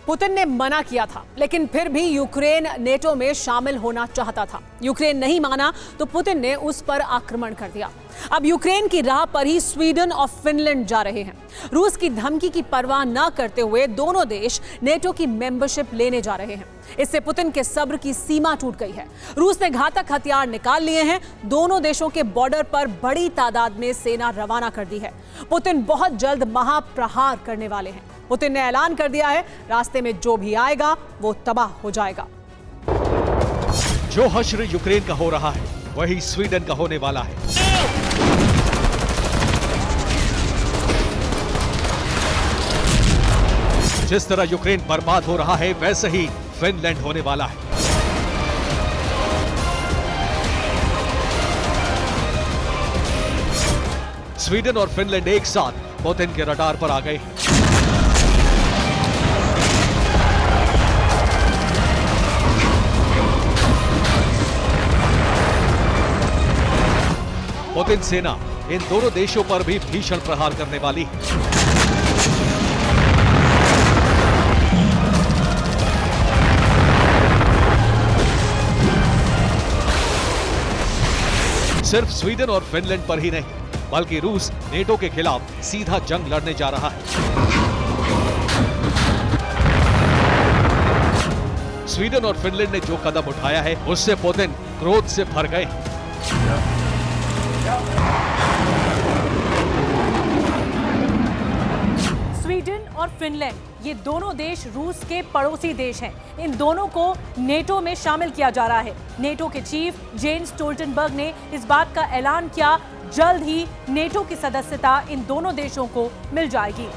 Putin ने मना किया था, लेकिन फिर भी यूक्रेन नेटो में शामिल होना चाहता था। यूक्रेन नहीं माना तो पुतिन ने उस पर आक्रमण कर दिया। अब यूक्रेन की राह पर ही स्वीडन और फिनलैंड जा रहे हैं। रूस की धमकी की परवाह न करते हुए दोनों देश नेटो की मेंबरशिप लेने जा रहे हैं। इससे पुतिन के सब्र की सीमा टूट गई है। रूस ने घातक हथियार निकाल लिए हैं। दोनों देशों के बॉर्डर पर बड़ी तादाद में सेना रवाना कर दी है। पुतिन बहुत जल्द महाप्रहार करने वाले हैं। पुतिन ने ऐलान कर दिया है, रास्ते में जो भी आएगा वो तबाह हो जाएगा। जो हश्र यूक्रेन का हो रहा है वही स्वीडन का होने वाला है। जिस तरह यूक्रेन बर्बाद हो रहा है वैसे ही फिनलैंड होने वाला है। स्वीडन और फिनलैंड एक साथ पुतिन के रडार पर आ गए हैं। पुतिन सेना इन दोनों देशों पर भी भीषण प्रहार करने वाली है। सिर्फ स्वीडन और फिनलैंड पर ही नहीं, बल्कि रूस नेटो के खिलाफ सीधा जंग लड़ने जा रहा है। स्वीडन और फिनलैंड ने जो कदम उठाया है उससे पुतिन क्रोध से भर गए हैं। स्वीडन और फिनलैंड ये दोनों देश रूस के पड़ोसी देश हैं। इन दोनों को नेटो में शामिल किया जा रहा है। नेटो के चीफ जेन्स स्टोल्टनबर्ग ने इस बात का ऐलान किया, जल्द ही नेटो की सदस्यता इन दोनों देशों को मिल जाएगी।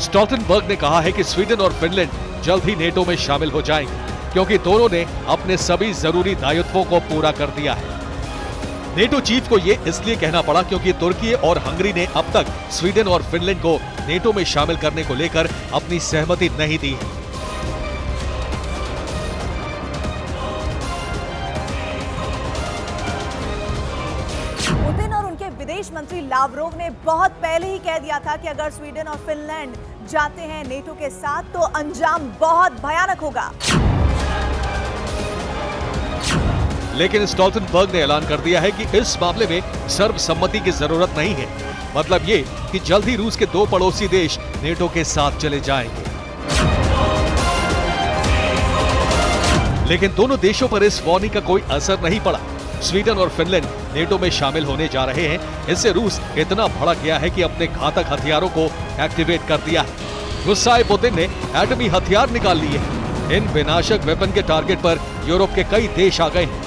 स्टोल्टनबर्ग ने कहा है कि स्वीडन और फिनलैंड जल्द ही नेटो में शामिल हो जाएंगे, क्योंकि दोनों ने अपने सभी जरूरी दायित्वों को पूरा कर दिया है। नेटो चीफ को ये इसलिए कहना पड़ा क्योंकि तुर्की और हंगरी ने अब तक स्वीडन और फिनलैंड को नेटो में शामिल करने को लेकर अपनी सहमति नहीं दी है। पुतिन और उनके विदेश मंत्री लावरोव ने बहुत पहले ही कह दिया था कि अगर स्वीडन और फिनलैंड जाते हैं नेटो के साथ तो अंजाम बहुत भयानक होगा। लेकिन स्टोल्टनबर्ग ने ऐलान कर दिया है कि इस मामले में सर्वसम्मति की जरूरत नहीं है। मतलब ये कि जल्द ही रूस के दो पड़ोसी देश नेटो के साथ चले जाएंगे। लेकिन दोनों देशों पर इस वार्निंग का कोई असर नहीं पड़ा। स्वीडन और फिनलैंड नेटो में शामिल होने जा रहे हैं। इससे रूस इतना भड़क गया है कि अपने घातक हथियारों को एक्टिवेट कर दिया है। गुस्साए पुतिन ने एटमी हथियार निकाल लिए हैं। इन विनाशक वेपन के टारगेट पर यूरोप के कई देश आ गए हैं।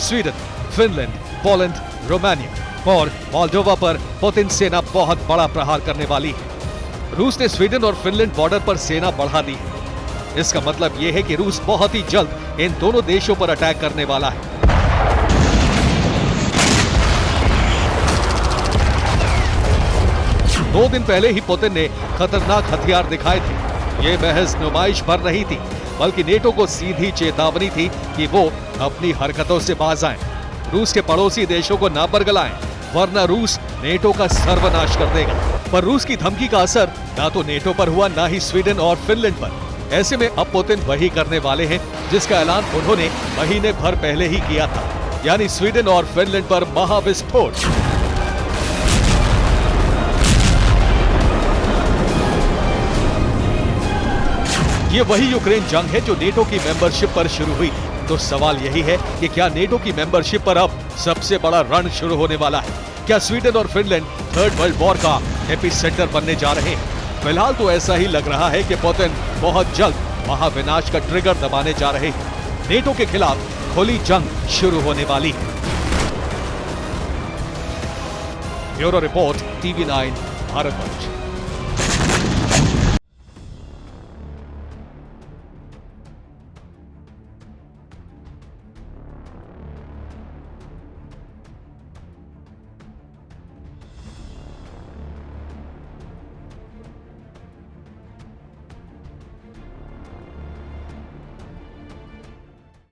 स्वीडन, फिनलैंड, पोलैंड, रोमानिया और मोल्डोवा पर पुतिन सेना बहुत बड़ा प्रहार करने वाली है। रूस ने स्वीडन और फिनलैंड बॉर्डर पर सेना बढ़ा दी है। इसका मतलब यह है कि रूस बहुत ही जल्द इन दोनों देशों पर अटैक करने वाला है। दो दिन पहले ही पुतिन ने खतरनाक हथियार दिखाए थे। ये महज नुमाइश भर नहीं थी, बल्कि नेटो को सीधी चेतावनी थी कि वो अपनी हरकतों से बाज आएं। रूस के पड़ोसी देशों को ना बरगलाएं, वरना रूस नेटो का सर्वनाश कर देगा। पर रूस की धमकी का असर ना तो नेटो पर हुआ, ना ही स्वीडन और फिनलैंड पर। ऐसे में अब पुतिन वही करने वाले हैं जिसका ऐलान उन्होंने महीने भर पहले ही किया था, यानी स्वीडन और फिनलैंड पर महाविस्फोट। ये वही यूक्रेन जंग है जो नेटो की मेंबरशिप पर शुरू हुई। तो सवाल यही है कि क्या नेटो की मेंबरशिप पर अब सबसे बड़ा रण शुरू होने वाला है? क्या स्वीडन और फिनलैंड थर्ड वर्ल्ड वॉर का एपिसेंटर बनने जा रहे हैं? फिलहाल तो ऐसा ही लग रहा है कि पुतिन बहुत जल्द महाविनाश का ट्रिगर दबाने जा रहे हैं। नेटो के खिलाफ खुली जंग शुरू होने वाली है। Bureau report, TV9 Bharatvarsh.